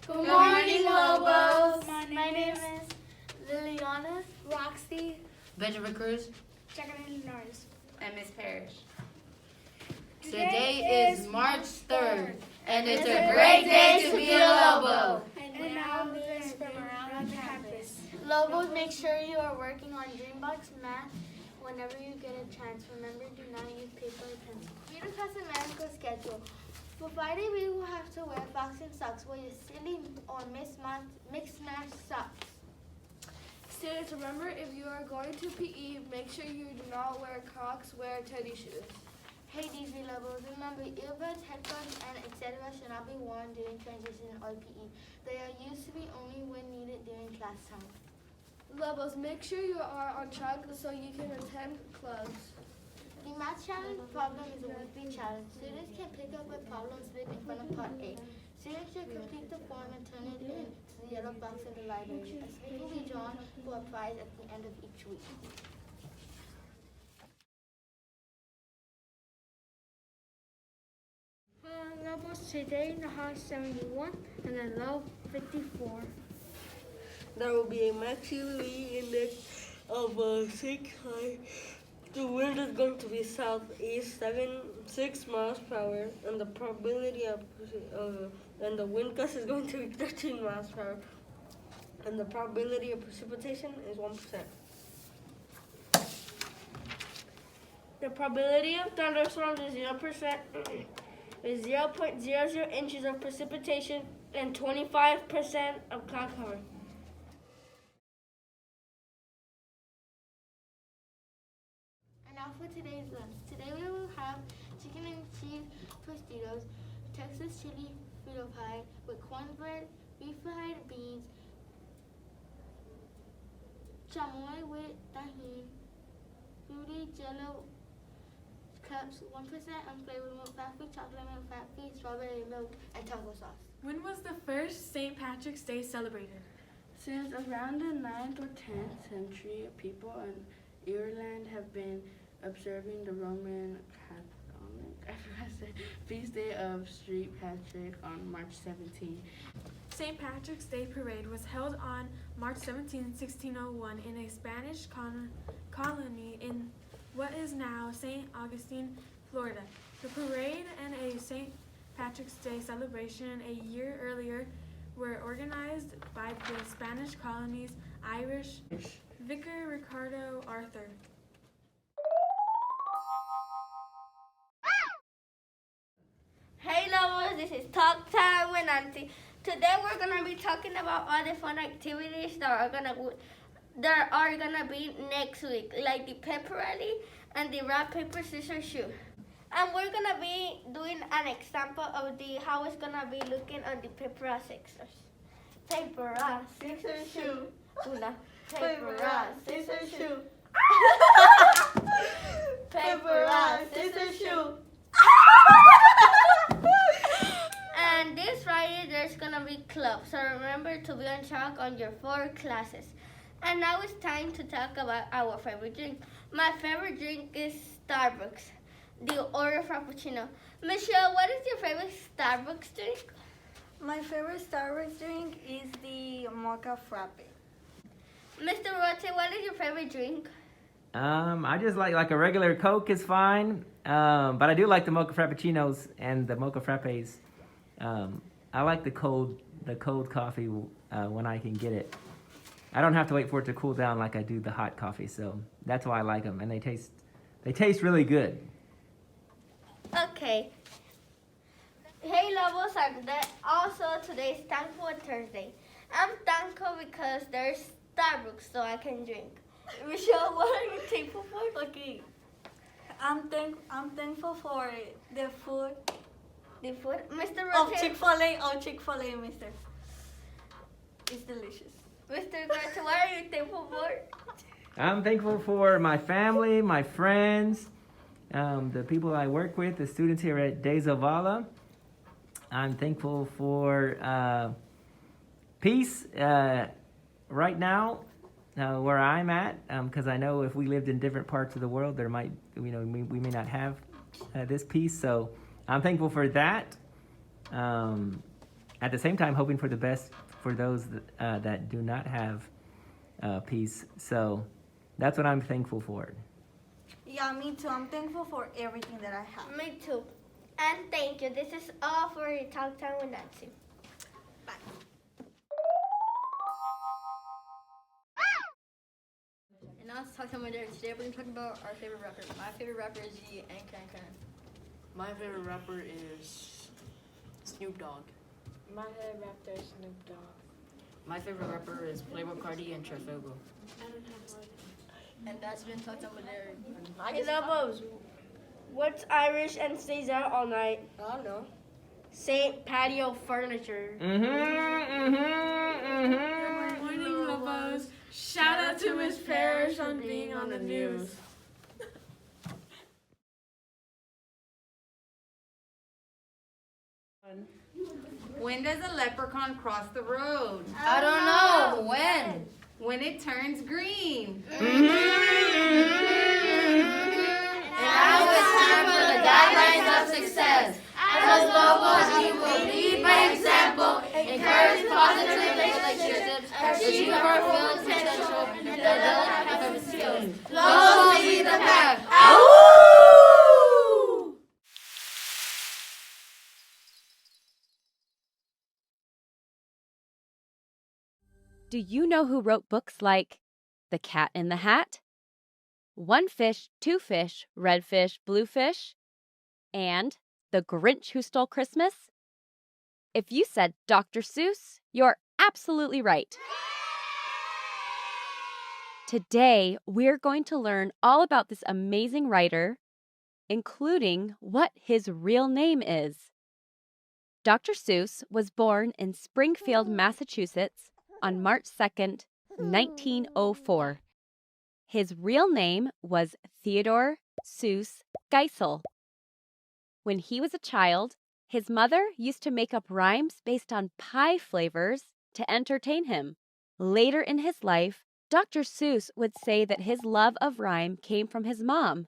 Good morning, Lobos. My name is Liliana, Roxy, Benjamin Cruz, Jacqueline Norris. and Miss Parrish. Today is March 3rd, And it's a great day to be a Lobo. And now news from around the campus. Lobos, make sure you are working on Dreambox math whenever you get a chance. Remember, do not use paper or pencil. Read across the magical schedule. For Friday, we will have to wear boxing socks, wear silly or mixed match socks. Students, remember if you are going to PE, make sure you do not wear Crocs, wear teddy shoes. Hey, DZ Lobos, remember, earbuds, headphones, and etc. should not be worn during transition or PE. They are used to be only when needed during class time. Lobos, make sure you are on track so you can attend clubs. The math challenge problem is a weekly challenge. Students can pick up a problem slip in front of part A. Students should complete the form and turn it in to the yellow box in the library. A slip will be drawn for a prize at the end of each week. Lobos, today the high 71 and the low 54. There will be a maximally index of 6 high. The wind is going to be southeast 6 miles per hour, and the probability of and the wind gust is going to be 13 miles per hour, and the probability of precipitation is 1%. The probability of thunderstorms is 0%, with 0.00 inches of precipitation and 25% of cloud cover. And now for today's lunch. Today we will have chicken and cheese tostitos, Texas chili Frito pie with cornbread, refried beans, chamoy with tahini, fruity jello cups, 1% unflavored milk, fat-free chocolate milk, fat-free strawberry milk, and taco sauce. When was the first St. Patrick's Day celebrated? Since around the 9th or 10th century, people in Ireland have been observing the Roman Catholic feast day of St. Patrick on March 17. St. Patrick's Day parade was held on March 17, 1601 in a Spanish colony in what is now St. Augustine, Florida. The parade and a St. Patrick's Day celebration a year earlier were organized by the Spanish colony's Irish vicar Ricardo Arthur. Hey Lobos, this is Talk Time with Auntie. Today we're gonna be talking about all the fun activities that are gonna be next week, like the pepper rally and the rock paper scissors shoot. And we're gonna be doing an example of how it's gonna be looking on the paper rock scissors. Paper rock scissors shoot. Una. Paper rock scissors shoot. Paper rock scissors shoot. And this Friday there's gonna be club, so remember to be on track on your 4 classes. And now it's time to talk about our favorite drink. My favorite drink is Starbucks, the Oreo Frappuccino. Michelle, what is your favorite Starbucks drink? My favorite Starbucks drink is the Mocha Frappe. Mr. Roche, what is your favorite drink? I just like a regular Coke is fine, but I do like the mocha frappuccinos and the mocha frappes. I like the cold coffee when I can get it. I don't have to wait for it to cool down like I do the hot coffee, so that's why I like them, and they taste really good. Okay. Hey Lobos, and also today's Thankful Thursday. I'm thankful because there's Starbucks so I can drink. Michelle, what are you thankful for? Okay, I'm thankful for the food. The food? Mr. Oh, Roche. Chick-fil-A, mister. It's delicious. Mr. Roche, what are you thankful for? I'm thankful for my family, my friends, the people I work with, the students here at Geisel. I'm thankful for peace right now where I'm at, because I know if we lived in different parts of the world, there might, we may not have this peace. So I'm thankful for that. at the same time hoping for the best for those that do not have peace. So that's what I'm thankful for. Yeah, me too. I'm thankful for everything that I have. Me too. And thank you. This is all for your Talk Time with Nancy. Bye. And now it's Talk Time with Derek. Today we're going to talk about our favorite rapper. My favorite rapper is Ye and Can Can. My favorite rapper is Snoop Dogg. My favorite rapper is Snoop Dogg. My favorite rapper is Playboy Cardi and Trafalgar. I don't have one. And that's been Talk Time with Derek. Hey, Lobos. What's Irish and stays out all night? I don't know. Saint Patio Furniture. Good morning, Lobos. Shout out to Miss Parrish on being on the news. When does a leprechaun cross the road? I don't know. When? When it turns green. And now it's time for the guidelines of success. As Lobos, we will lead by example, encourage positive relationships, achieve our full potential, and develop effective skills. Lobos lead the pack. Do you know who wrote books like The Cat in the Hat, One Fish, Two Fish, Red Fish, Blue Fish, and The Grinch Who Stole Christmas? If you said Dr. Seuss, you're absolutely right. Today, we're going to learn all about this amazing writer, including what his real name is. Dr. Seuss was born in Springfield, Massachusetts, on March 2nd, 1904. His real name was Theodore Seuss Geisel. When he was a child, his mother used to make up rhymes based on pie flavors to entertain him. Later in his life, Dr. Seuss would say that his love of rhyme came from his mom.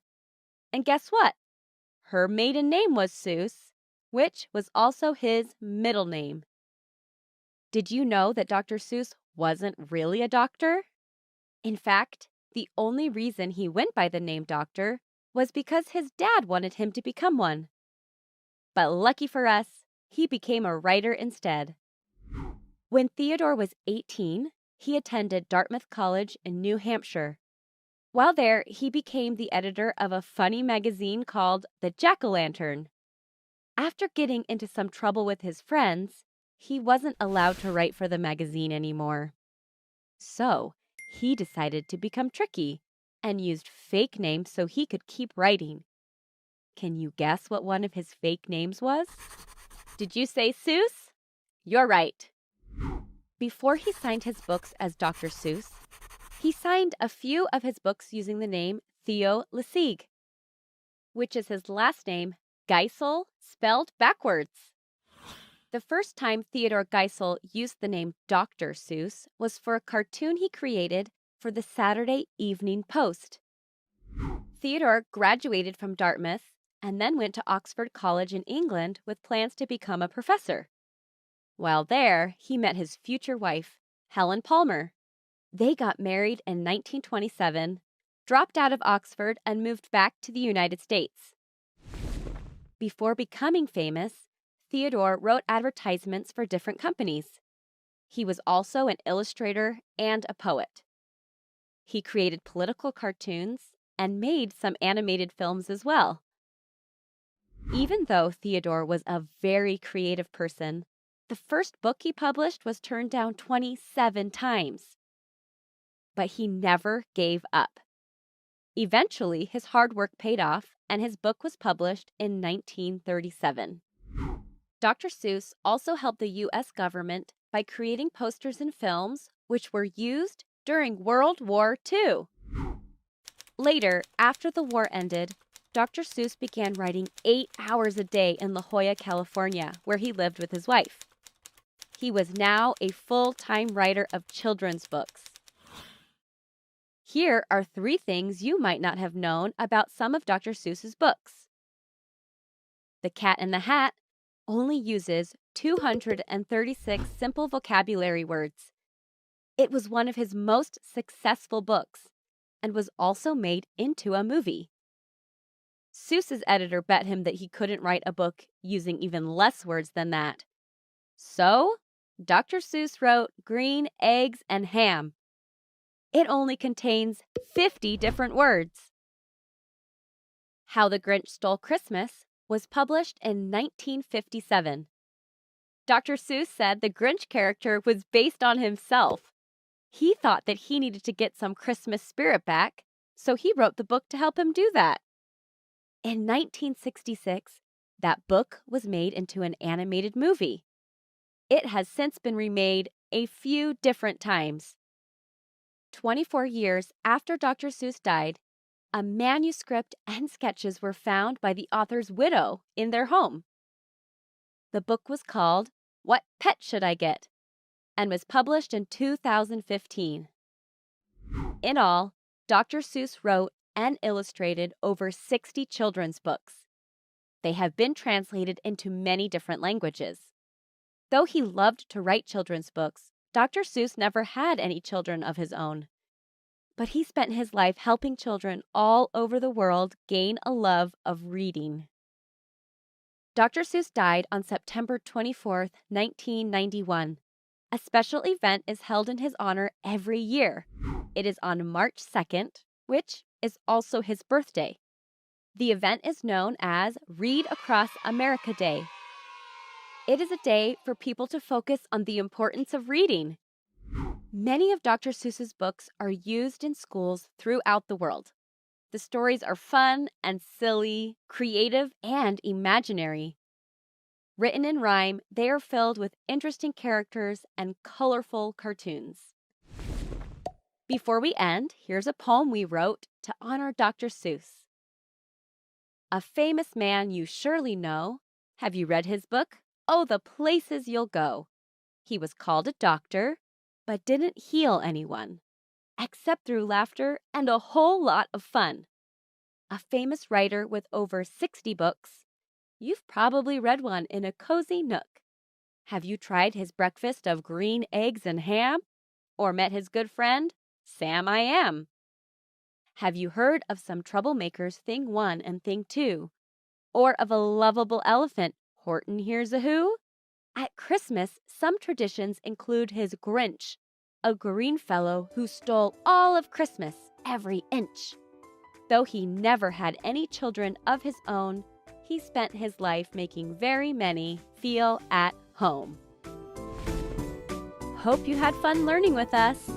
And guess what? Her maiden name was Seuss, which was also his middle name. Did you know that Dr. Seuss wasn't really a doctor? In fact, the only reason he went by the name doctor was because his dad wanted him to become one. But lucky for us, he became a writer instead. When Theodore was 18, he attended Dartmouth College in New Hampshire. While there, he became the editor of a funny magazine called The Jack-O-Lantern. After getting into some trouble with his friends, he wasn't allowed to write for the magazine anymore. So, he decided to become tricky and used fake names so he could keep writing. Can you guess what one of his fake names was? Did you say Seuss? You're right. Before he signed his books as Dr. Seuss, he signed a few of his books using the name Theo Lessig, which is his last name, Geisel, spelled backwards. The first time Theodore Geisel used the name Dr. Seuss was for a cartoon he created for the Saturday Evening Post. Theodore graduated from Dartmouth and then went to Oxford College in England with plans to become a professor. While there, he met his future wife, Helen Palmer. They got married in 1927, dropped out of Oxford, and moved back to the United States. Before becoming famous, Theodore wrote advertisements for different companies. He was also an illustrator and a poet. He created political cartoons and made some animated films as well. Even though Theodore was a very creative person, the first book he published was turned down 27 times. But he never gave up. Eventually, his hard work paid off, and his book was published in 1937. Dr. Seuss also helped the U.S. government by creating posters and films which were used during World War II. Later, after the war ended, Dr. Seuss began writing 8 hours a day in La Jolla, California, where he lived with his wife. He was now a full-time writer of children's books. Here are 3 things you might not have known about some of Dr. Seuss's books. The Cat in the Hat only uses 236 simple vocabulary words. It was one of his most successful books and was also made into a movie. Seuss's editor bet him that he couldn't write a book using even less words than that. So, Dr. Seuss wrote Green Eggs and Ham. It only contains 50 different words. How the Grinch Stole Christmas was published in 1957. Dr. Seuss said the Grinch character was based on himself. He thought that he needed to get some Christmas spirit back, so he wrote the book to help him do that. In 1966, that book was made into an animated movie. It has since been remade a few different times. 24 years after Dr. Seuss died, a manuscript and sketches were found by the author's widow in their home. The book was called What Pet Should I Get? And was published in 2015. In all, Dr. Seuss wrote and illustrated over 60 children's books. They have been translated into many different languages. Though he loved to write children's books, Dr. Seuss never had any children of his own. But he spent his life helping children all over the world gain a love of reading. Dr. Seuss died on September 24, 1991. A special event is held in his honor every year. It is on March 2nd, which is also his birthday. The event is known as Read Across America Day. It is a day for people to focus on the importance of reading. Many of Dr. Seuss's books are used in schools throughout the world. The stories are fun and silly, creative and imaginary. Written in rhyme, they are filled with interesting characters and colorful cartoons. Before we end, here's a poem we wrote to honor Dr. Seuss. A famous man you surely know. Have you read his book? Oh, the places you'll go. He was called a doctor, but didn't heal anyone, except through laughter and a whole lot of fun. A famous writer with over 60 books. You've probably read one in a cozy nook. Have you tried his breakfast of green eggs and ham? Or met his good friend, Sam I Am? Have you heard of some troublemakers, Thing 1 and Thing 2? Or of a lovable elephant, Horton Hears a Who? At Christmas, some traditions include his Grinch, a green fellow who stole all of Christmas, every inch. Though he never had any children of his own, he spent his life making very many feel at home. Hope you had fun learning with us.